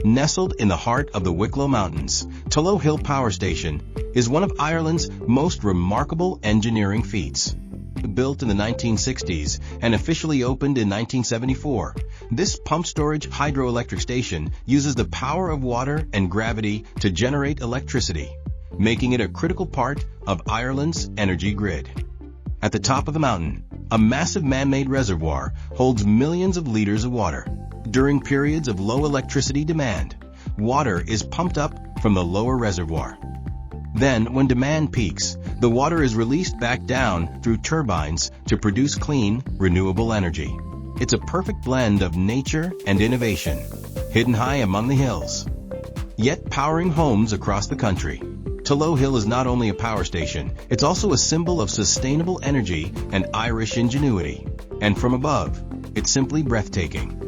Nestled in the heart of the Wicklow Mountains, Turlough Hill Power Station is one of Ireland's most remarkable engineering feats. Built in the 1960s and officially opened in 1974, this pumped-storage hydroelectric station uses the power of water and gravity to generate electricity, making it a critical part of Ireland's energy grid. At the top of the mountain, a massive man-made reservoir holds millions of liters of water. During periods of low electricity demand, water is pumped up from the lower reservoir. Then, when demand peaks, the water is released back down through turbines to produce clean, renewable energy. It's a perfect blend of nature and innovation, hidden high among the hills, yet powering homes across the country. Turlough Hill is not only a power station, it's also a symbol of sustainable energy and Irish ingenuity. And from above, it's simply breathtaking.